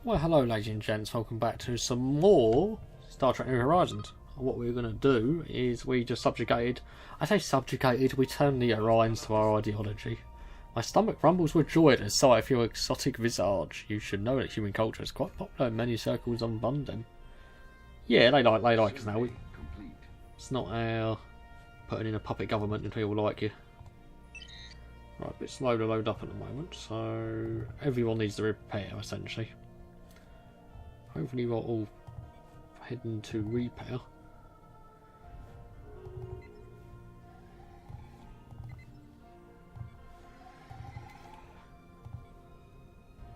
Well, hello ladies and gents, welcome back to some more Star Trek New Horizons. What we're going to do is we just subjugated, we turned the Orions to our ideology. My stomach rumbles with joy at the sight of your exotic visage. You should know that human culture is quite popular in many circles on London. Yeah, they like us now. It's not our putting in a puppet government and people like you. Right, a bit slow to load up at the moment, so everyone needs to repair essentially. Hopefully we're all heading to repair.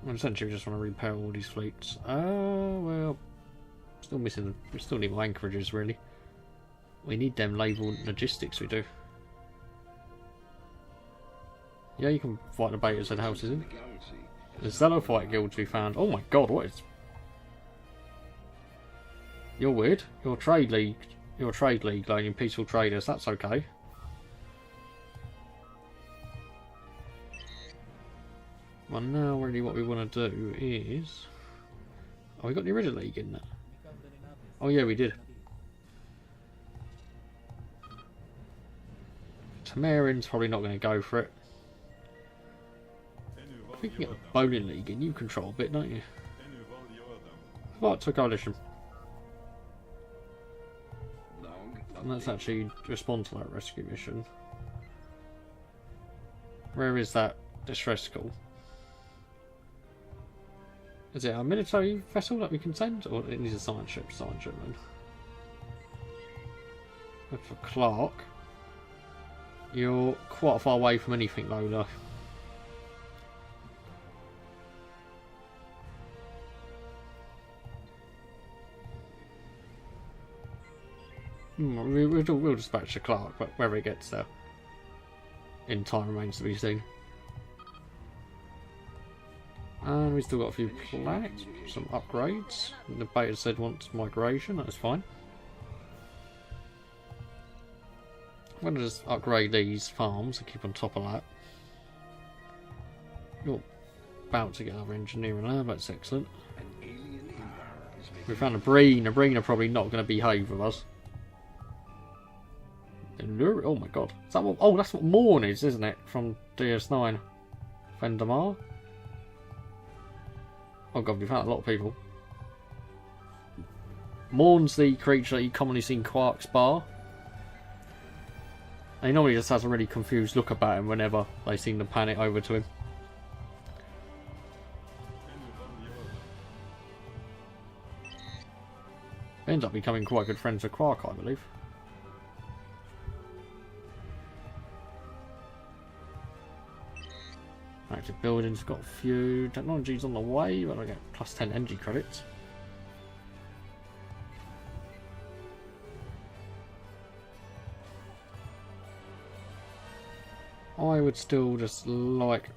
And essentially we just want to repair all these fleets. Well, we still need more anchorages really. We need them naval logistics, we do. Yeah, you can fight the betas and houses in. There's Xenophite guild to be found. Oh my god, what is... You're weird. You're a trade league, like in peaceful traders, that's okay. Well, now really what we want to do is... Oh, we got the original league in there. Oh yeah, we did. Tamarian's probably not going to go for it. I think you can get the bowling league in. You control a bit, don't you? Right, to coalition. And let's actually respond to that rescue mission. Where is that distress call? Is it a military vessel that we can send? Or it needs a science ship then. But for Clark, you're quite far away from anything though. We'll dispatch to Clark, but whether it gets there in time remains to be seen. And we still got a few planets, some upgrades. The beta said wants migration, that's fine. I'm going to just upgrade these farms and keep on top of that. You're about to get another engineering there, that's excellent. We found a Breen. A Breen are probably not going to behave with us. Oh my god. Is that what, oh, that's what Morn is, isn't it? From DS9. Vendamar. Oh god, we found a lot of people. Morn's the creature that you commonly see in Quark's bar. And he normally just has a really confused look about him whenever they seem to pan it over to him. They end up becoming quite good friends with Quark, I believe. Active buildings, got a few technologies on the way, but I get plus 10 energy credits. I would still just like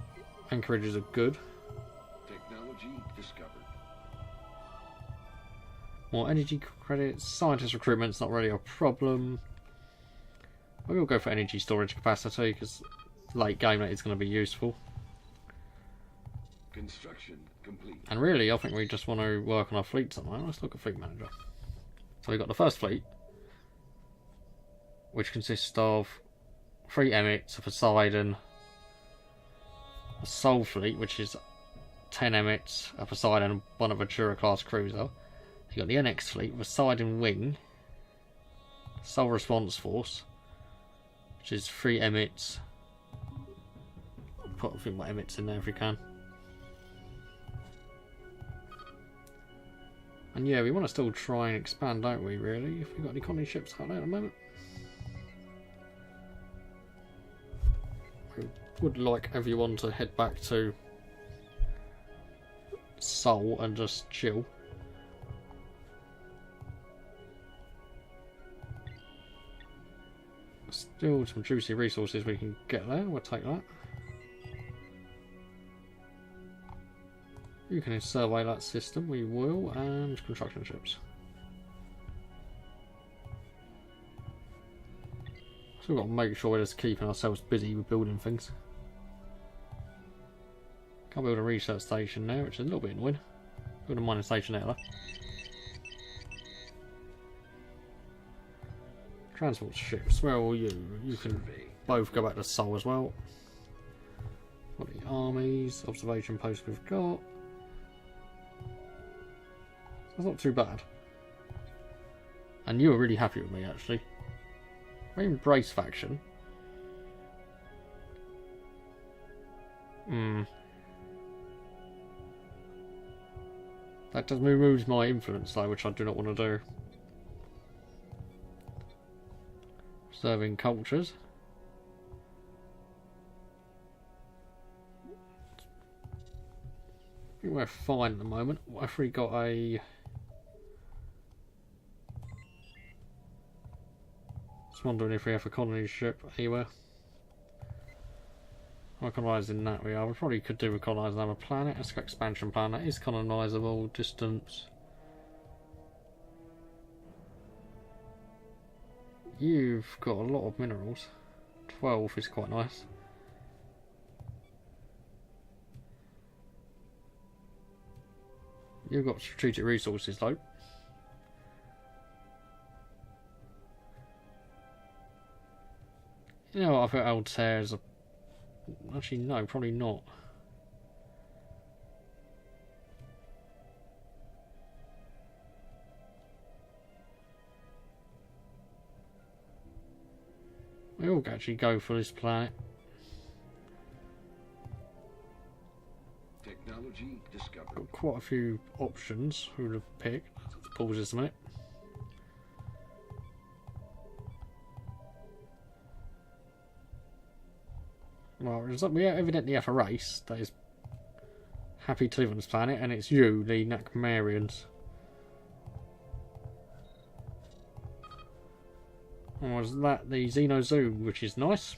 anchorages are good. Technology discovered. More energy credits, scientist recruitment's not really a problem. We will go for energy storage capacity because late game that is going to be useful. Construction complete. And really, I think we just want to work on our fleets at the moment. Let's look at fleet manager. So we've got the first fleet, which consists of 3 Emmets, a Poseidon, a Sol fleet, which is 10 Emmets, a Poseidon, and one of a Ventura class cruiser. You've got the NX fleet, Poseidon wing, Sol response force, which is 3 Emmets. Put a few more Emmets in there if we can. And yeah, we want to still try and expand, don't we, really? If we've got any colony ships out there at the moment. We would like everyone to head back to Sol and just chill. Still some juicy resources we can get there, we'll take that. You can survey that system, we will, and construction ships. So we've got to make sure we're just keeping ourselves busy with building things. Can't build a research station now, which is a little bit annoying. Got a mining station there, though. Transport ships, where are you? You can both go back to Sol as well. What the armies, observation posts we've got. That's not too bad. And you were really happy with me, actually. I embrace faction. That does remove my influence, though, which I do not want to do. Serving cultures. I think we're fine at the moment. What if we got a... Just wondering if we have a colony ship anywhere. We're colonising that we are. We probably could do with colonising another planet. Let's go expansion plan. That is colonisable. Distance. You've got a lot of minerals. 12 is quite nice. You've got strategic resources though. You know what, I think Altair is a... Actually no, probably not. We all actually go for this planet. Technology discovered. Got quite a few options who to pick. Let's pause this a minute. Well, we evidently have a race that is happy to live on this planet, and it's you, the Nakmarians. Or was that the Xenozoo, which is nice?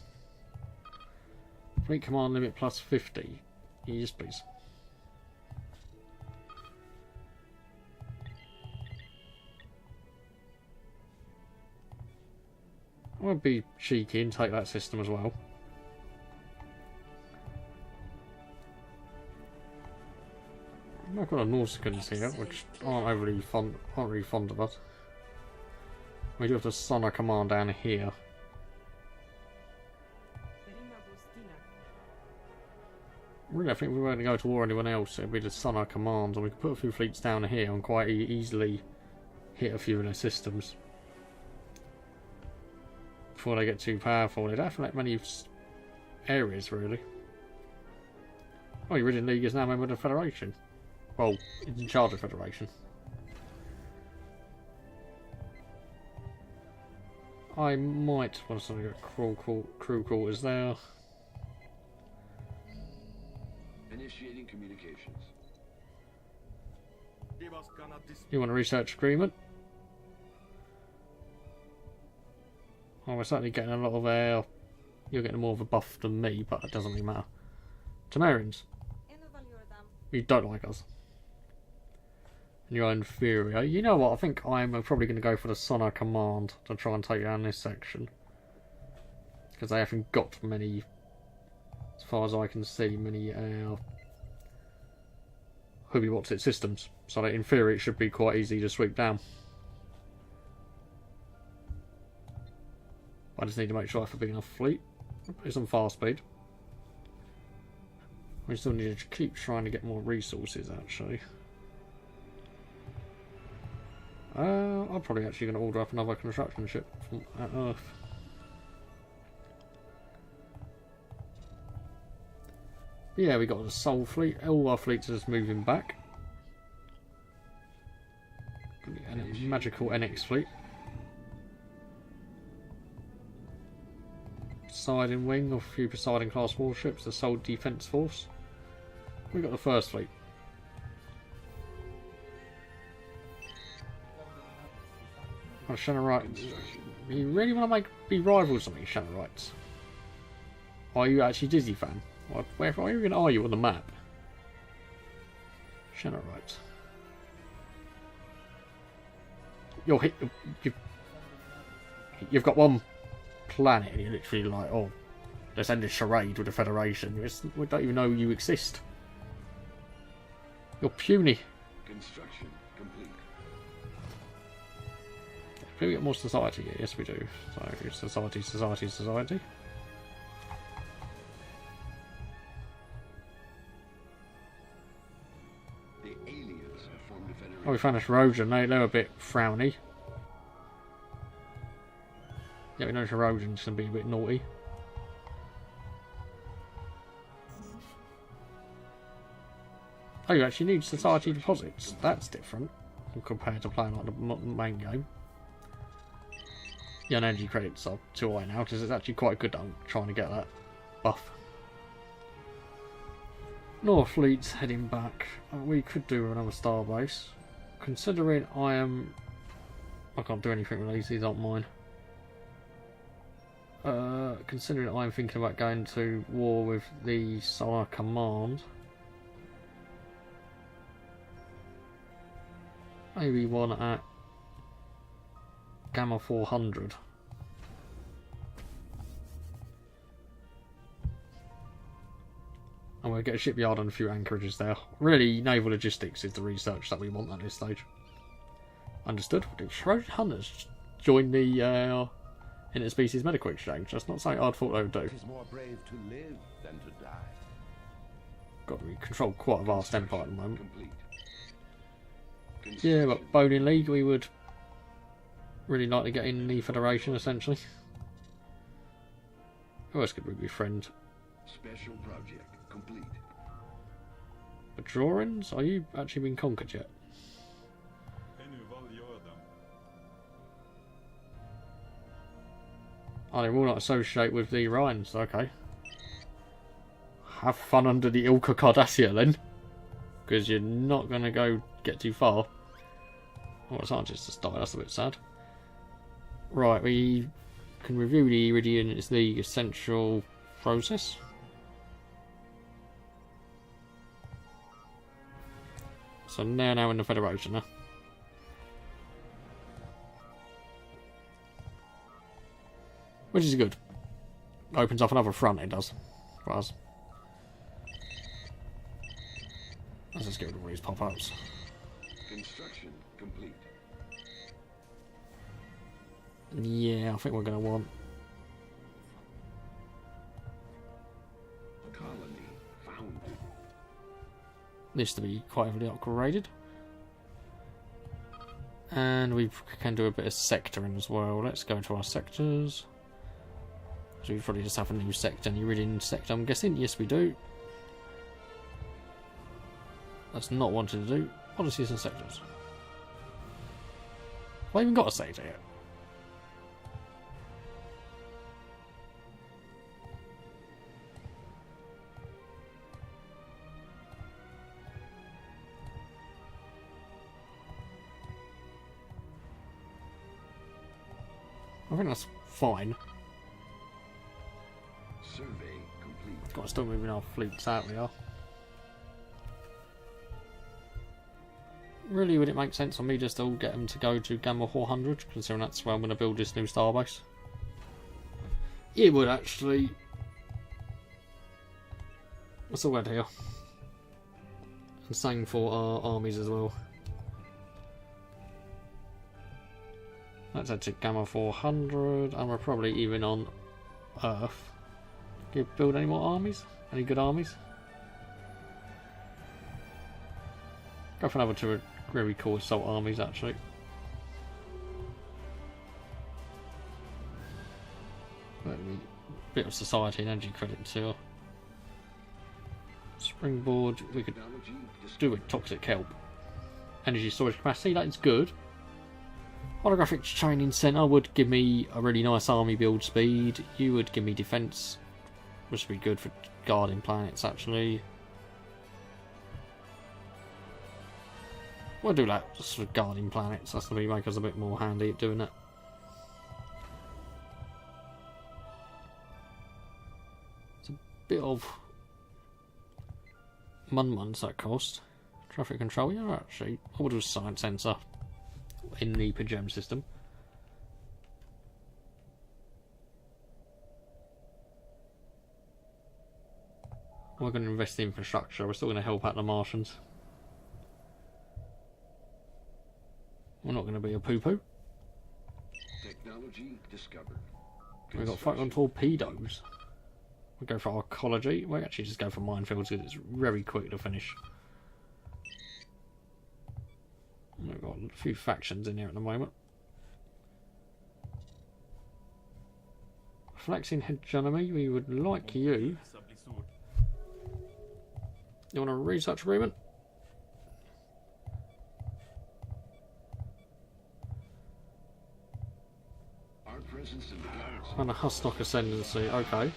Fleet command limit plus 50. Yes, please. I would be cheeky and take that system as well. I've got a Nauticans here, which aren't really fond of us. We do have the Sonar command down here. Really, I think if we were going to go to war with anyone else, it'd be the Sonar commands, and we could put a few fleets down here and quite easily hit a few of their systems before they get too powerful. They don't have that many areas, really. Oh, your Ridden League is now a member of the Federation. Well, it's in charge of the Federation. I might want to get crew quarters there. Initiating communications. You want a research agreement? Oh, we're certainly getting a lot of air. You're getting more of a buff than me, but it doesn't really matter. Tamarians. You don't like us. You're inferior. You know what? I think I'm probably going to go for the Sonar command to try and take down this section. Because they haven't got many, as far as I can see, many Hobby What's It systems. So that in theory it should be quite easy to sweep down. I just need to make sure I have a big enough fleet. It's on fast speed. We still need to keep trying to get more resources actually. I'm probably actually going to order up another construction ship from Earth. Yeah, we got the Sol fleet. All our fleets are just moving back. And a magical NX fleet. Poseidon wing of a few Poseidon class warships. The Sol Defense Force. We got the first fleet. Oh, Shanarites. You really want to be rivals of me, Shanarites? Are you actually Disney fan? Where even are you on the map? Shanarites. You've got one planet and you're literally like, oh, let's end this charade with the Federation. We don't even know you exist. You're puny. Construction complete. Do we get more society here? Yes, we do. So, society, society, society. The aliens have formed a federation. Oh, we found this Rogan. They're a bit frowny. Yeah, we know the Rogan's going to be a bit naughty. Oh, you actually need society deposits. That's different compared to playing like the main game. Yeah, and energy credits are too high now because it's actually quite good at trying to get that buff. North Fleet's heading back. We could do another starbase. Considering I can't do anything with these aren't mine. Considering I'm thinking about going to war with the Solar Command. Maybe one at Gamma 400. And we'll get a shipyard and a few anchorages there. Really, naval logistics is the research that we want at this stage. Understood. Shrouded Hunters join the interspecies medical exchange. That's not something I'd thought they would do. It is more brave to live than to die. God, we control quite a vast empire at the moment. Complete. Yeah, but Bowling League, we would really like to get in the Federation, essentially. Who else could we befriend? Special project complete. Bajorans? Are you actually been conquered yet? Oh, they will not associate with the Ryans, okay. Have fun under the Ilka Cardassia then. Because you're not going to go get too far. Oh, it's not just died, that's a bit sad. Right, we can review the Iridian, it's the essential process. So now in the Federation, huh? Which is good. Opens up another front, it does. For us. Let's just get rid of all these pop-ups. Construction complete. Yeah, I think we're going to want... Colony founded. this to be quite heavily upgraded. And we can do a bit of sectoring as well. Let's go to our sectors. So we probably just have a new sector, an Iridian sector, I'm guessing. Yes, we do. That's not wanted to do. Policies and sectors. Have I even got a sector yet? I think that's fine. Survey complete. Got to still moving our fleets out, we are. Really, would it make sense for me to still get them to go to Gamma 400, considering that's where I'm going to build this new starbase? It would actually. That's all right here. And same for our armies as well. Let's head to Gamma 400, and we're probably even on Earth. Can you build any more armies? Any good armies? Go for another two really cool assault armies, actually. Let me bit of society and energy credit too. Springboard, we could do with toxic kelp. Energy storage capacity, that is good. Holographic training centre would give me a really nice army build speed. You would give me defence, which would be good for guarding planets actually. We'll do that just for guarding planets. That's going to make us a bit more handy at doing that. It's a bit of mun-muns that cost. Traffic control, yeah, actually. Orbital science sensor in the Pajam system. We're going to invest in infrastructure. We're still going to help out the Martians. not going to be a poo-poo. Technology discovered. We've got photon torpedoes. We'll go for archaeology. We'll actually just go for minefields because it's very quick to finish. We've got a few factions in here at the moment. Flexing hegemony, we would like you. You want a research agreement? Our presence in the galaxy. And a Husnock ascendancy, okay.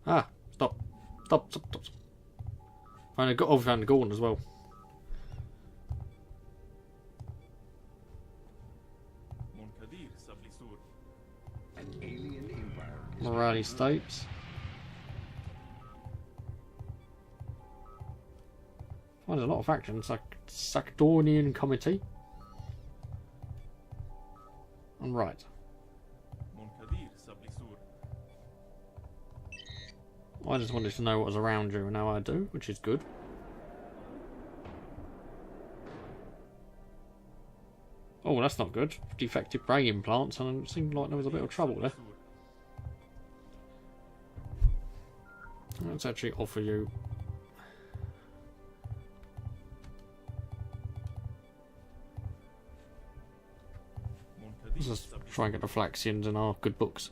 Ah, stop. Stop, stop, stop. And I got over down the Gorn as well. An alien empire. Morale states. Well, there's a lot of factions, like Sacdornian Committee. And right. I just wanted to know what was around you, and now I do, which is good. Oh, that's not good. Defective brain implants, and it seemed like there was a bit of trouble there. Let's actually offer you. Let's just try and get the Flaxians in our good books.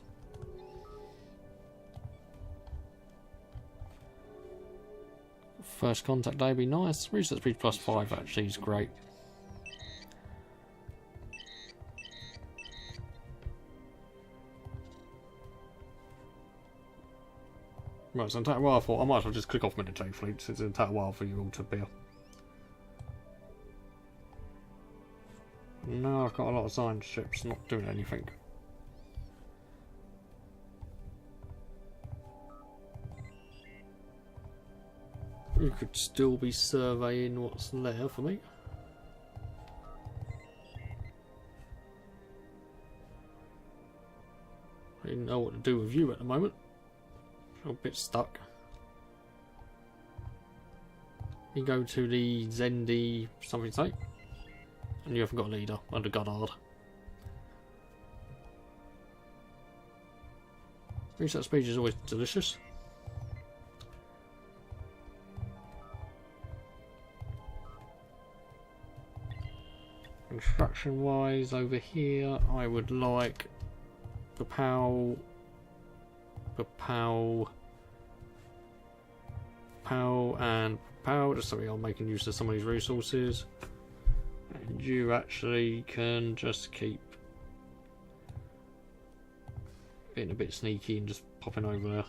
First contact day would be nice. Research speed +5 actually is great. Right, it's going to take a while for. I might as well just click off military fleets. It's going to take a while for you all to appear. No, I've got a lot of science ships not doing anything. You could still be surveying what's there for me. I didn't know what to do with you at the moment. I'm a bit stuck. You go to the Zendi something site, and you haven't got a leader under Goddard. Research speech is always delicious. Construction wise, over here, I would like the POW, and POW, just so we are making use of some of these resources. And you actually can just keep being a bit sneaky and just popping over there.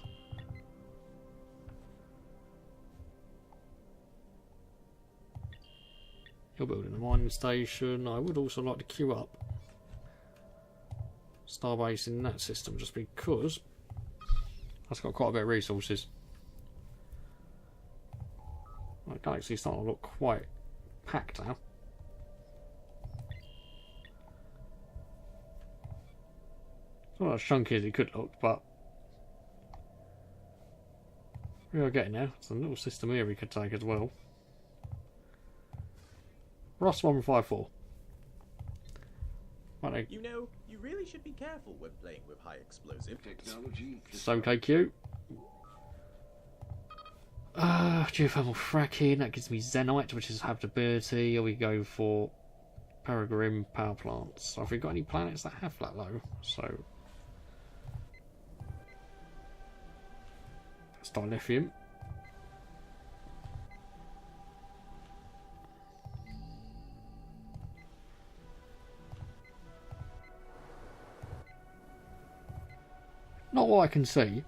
You're building a mining station. I would also like to queue up Starbase in that system just because that's got quite a bit of resources. My galaxy's starting to look quite packed now. It's not as chunky as it could look, but we are getting there. It's a little system here we could take as well. Ross 154. Right, You know, you really should be careful when playing with high explosive. Technology it's okay, Q. Geothermal fracking, that gives me Zenite, which is habitability. Or we go for Peregrine power plants. So have we got any planets that have that low? So that's dilithium. Not what I can see.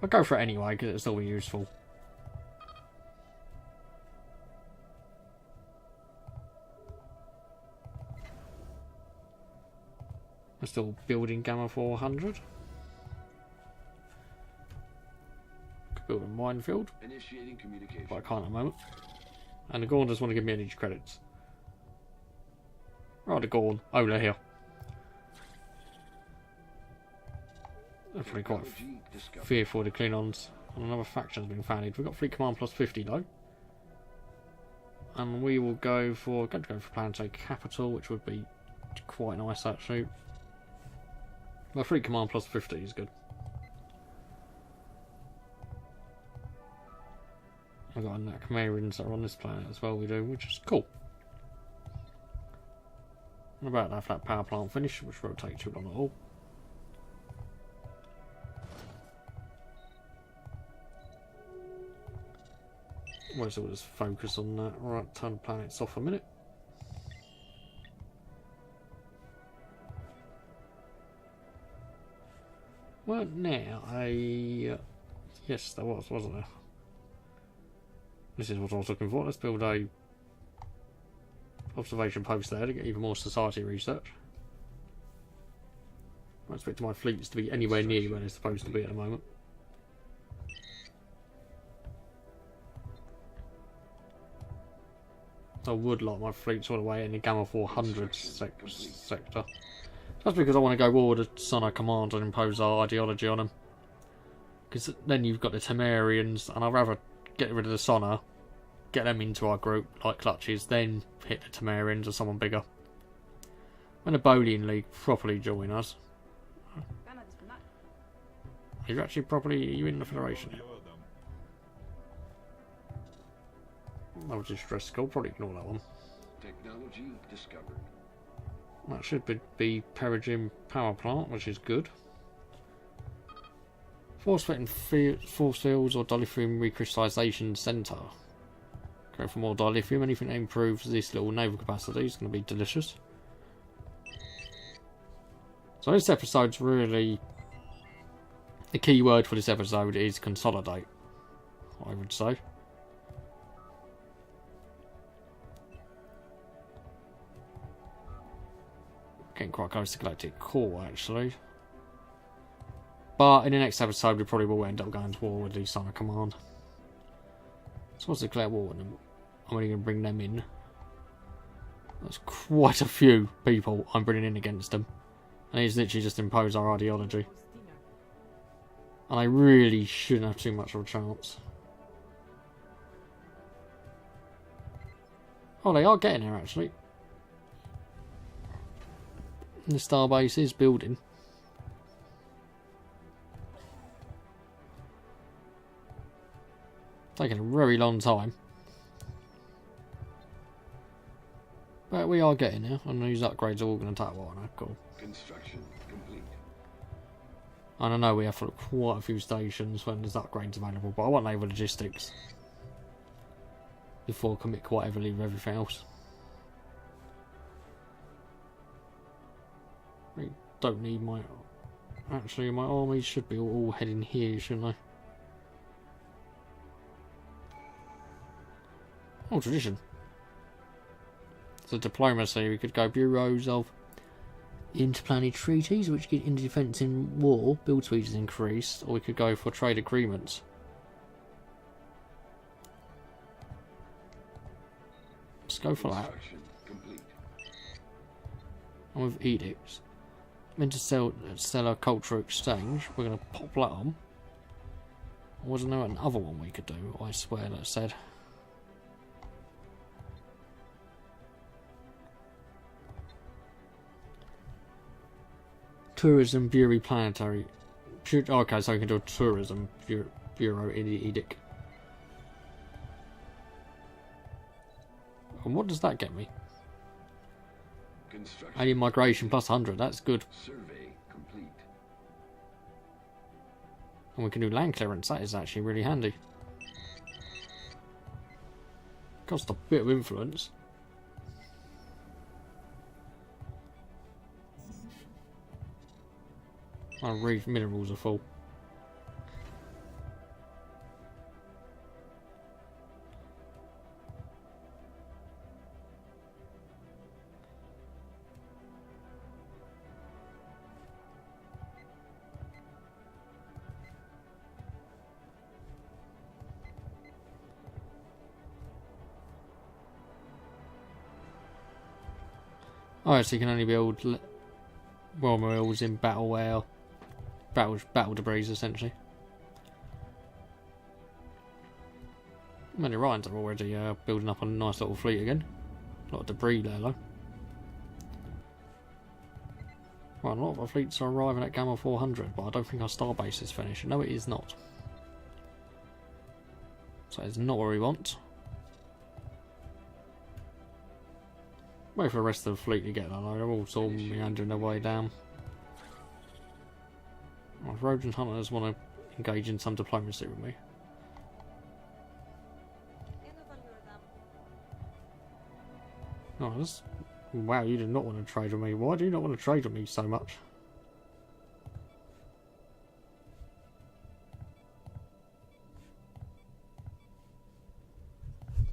I'll go for it anyway because it'll still be useful. We're still building Gamma 400. Could build a minefield, initiating communication. but I can't at the moment. And the Gorn doesn't want to give me any credits. Right, the Gorn, over here. Definitely quite Technology discovered. fearful of the Klingons. And another faction's been founded. We've got Fleet Command plus 50 though. And we will go for Planetary Capital, which would be quite nice actually. Well, Fleet Command plus 50 is good. I've got Nakamarians that are on this planet as well, we do, which is cool. I'm about to have that power plant finished, which won't take too long at all. Might as well just focus on that. Right, turn the planets off a minute. Well, now, yes, there was, wasn't there? This is what I was looking for. Let's build a observation post there to get even more society research. I expect my fleets to be anywhere near where they're supposed to be at the moment. I would like my fleets all the way in the Gamma 400 sector. That's because I want to go war with the Sonar Command and impose our ideology on them. Because then you've got the Temerians, and I'd rather get rid of the Sonar, get them into our group like clutches, then hit the Temerians or someone bigger. When the Bolian League properly join us. Are you actually properly, are you in the Federation yet? That was just stressful, probably ignore that one. Technology discovered. That should be Peregrine Power Plant, which is good. Force fields or dilithium recrystallization centre. Go for more dilithium. Anything that improves this little naval capacity is going to be delicious. So this episode's really... the key word for this episode is consolidate, I would say. Getting quite close to Galactic Core, actually. But in the next episode, we probably will end up going to war with the Sonar Command. So let's declare war with them. I'm only going to bring them in. There's quite a few people I'm bringing in against them. And it's literally just impose our ideology. And I really shouldn't have too much of a chance. Oh, they are getting there, actually. The starbase is building. Taking a very long time. But we are getting there, and these upgrades are all going to take a while now. Cool. Construction complete. And I know we have quite a few stations when there's upgrades available, but I want naval logistics before I commit quite heavily with everything else. I don't need my... actually, my armies should be all heading here, shouldn't they? Oh, tradition. So diplomacy, we could go bureaus of interplanetary treaties, which get into defence in war, build speed is increased, or we could go for trade agreements. Let's go for that. Construction complete. And with edicts. Interstellar Culture Exchange, we're going to pop that on. Wasn't there another one we could do? I swear that said. Tourism Bureau Planetary. Okay, so we can do a Tourism Bureau in the edict. And what does that get me? Construction. Alien Migration plus 100, that's good. Survey complete. And we can do land clearance, that is actually really handy. Cost a bit of influence. My reef minerals are full. Oh, so you can only build well minerals in battle where battle debris essentially. Many Ryans are already building up a nice little fleet again. A lot of debris there though. Right, a lot of our fleets are arriving at Gamma 400, but I don't think our starbase is finished. No, it is not. So it's not what we want. Wait for the rest of the fleet to get there though. They're all sort of meandering their way down. If Rodent Hunters want to engage in some diplomacy with me. Oh, this... Wow, you did not want to trade with me. Why do you not want to trade with me so much?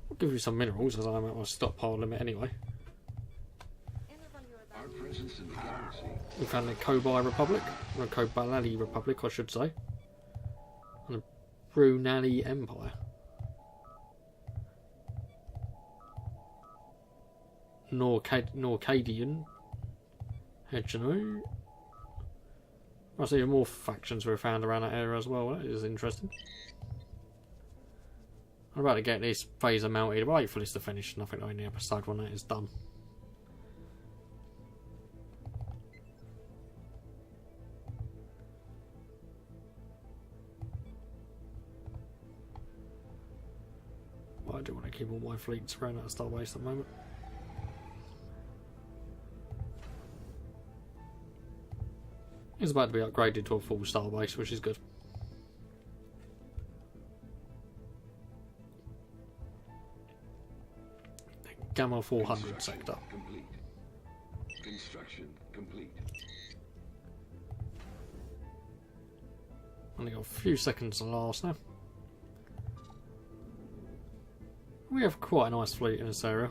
I'll give you some minerals as I'm at my stockpile limit anyway. Our presence in the galaxy. We found the Kobai Republic, or Kobalali Republic I should say. And the Brunali Empire. Norcadian hegemony. I see more factions were found around that area as well. That is interesting. I'm about to get this phaser mounted. Wait for this to finish, and I think the episode when that is done. But I do want to keep all my fleets around that starbase at the moment. It's about to be upgraded to a full starbase, which is good. Gamma 400 sector. Complete. Construction complete. Only got a few seconds to last now. We have quite a nice fleet in this area.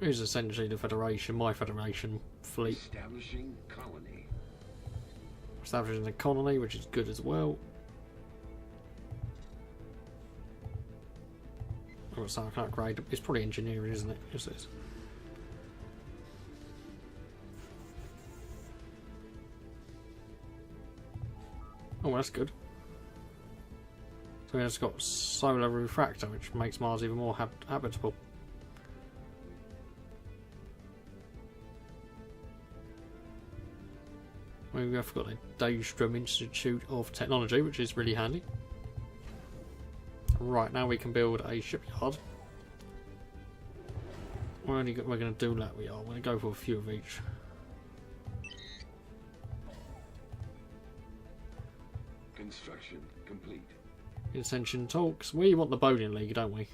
It is essentially the Federation, my Federation fleet. Establishing colony. Establishing a colony, which is good as well. Oh, so I can upgrade. It's probably engineering, isn't it? Yes, it is. Oh, that's good. So it's got solar refractor, which makes Mars even more habitable. We have got a Daystrom Institute of Technology, which is really handy. Right, now we can build a shipyard. We're going to do that. We are. We're going to go for a few of each. Construction complete. Ascension talks. We want the bowling league, don't we?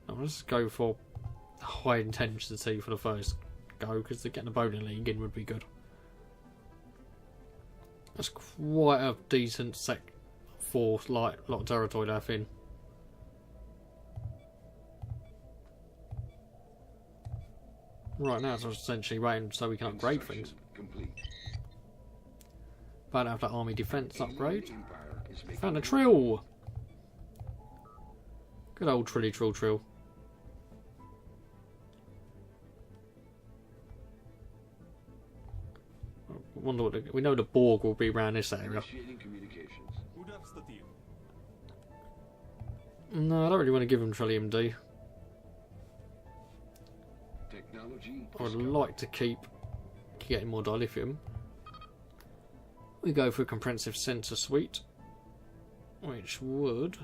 Let's go for high intensity for the first go, because getting the bowling league in would be good. That's quite a decent force, lot of territory to have in. Right now, it's essentially waiting so we can upgrade things. Complete. But after army defense upgrade, Empire is making found a trill. Good old trilly trill. Wonder what we know the Borg will be around this area. initiating communications. No, I don't really want to give them Trillium D. Technology. I would like to keep getting more dilithium. We go for a comprehensive sensor suite, which would...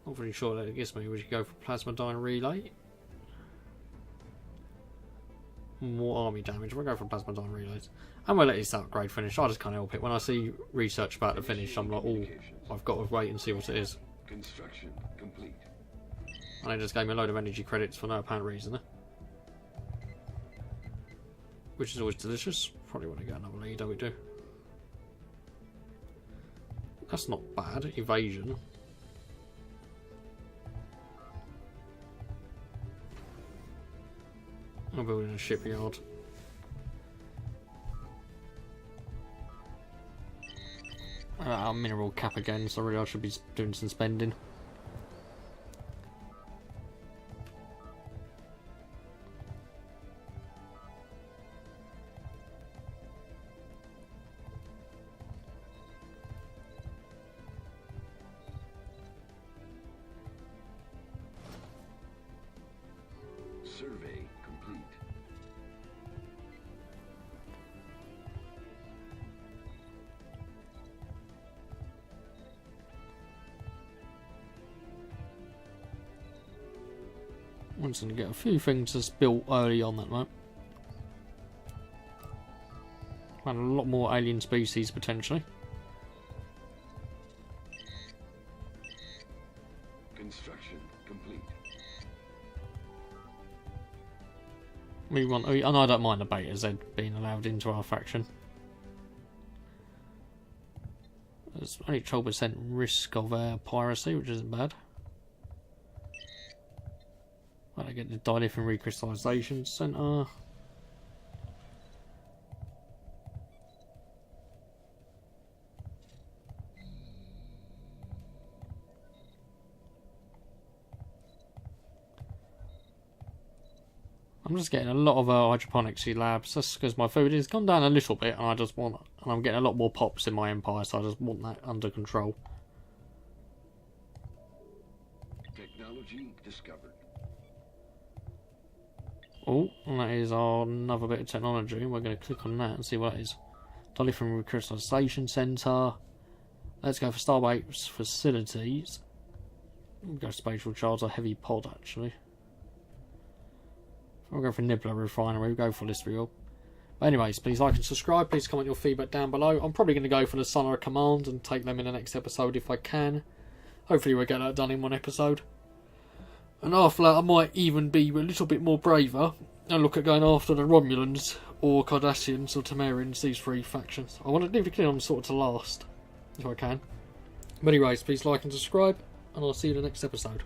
Not really sure that it gives me. We should go for plasmadyne relay. More army damage. We'll go for plasmadyne relays. And we'll let this upgrade finish. I just can't help it. When I see research about the finish, I'm like, oh, I've got to wait and see what it is. Construction complete. And they just gave me a load of energy credits for no apparent reason. Which is always delicious. Probably want to get another lead, don't we do? That's not bad. Evasion. I'm building a shipyard. Mineral cap again, so really I should be doing some spending. Survey complete. I'm just going to get a few things just built early on that map. And a lot more alien species potentially. Construction complete. We want, and I don't mind the Beta Z being allowed into our faction. There's only 12% risk of piracy, which isn't bad. I get the dilithium recrystallization center. I'm just getting a lot of hydroponics labs. That's because my food has gone down a little bit, and I'm getting a lot more pops in my empire, so I just want that under control. Technology discovered. Oh, and that is another bit of technology. We're going to click on that and see what it is. Dilithium recrystallization center. Let's go for Starbase facilities. We'll go spatial charter, heavy pod actually. We'll go for Nibbler refinery. We'll go for this real. But anyways, please like and subscribe. Please comment your feedback down below. I'm probably going to go for the Solar Command and take them in the next episode if I can. Hopefully we'll get that done in one episode. And after that I might even be a little bit more braver and look at going after the Romulans or Cardassians or Temerians, these three factions. I want to leave the Klingons sort of to last, if I can. But anyways, please like and subscribe, and I'll see you in the next episode.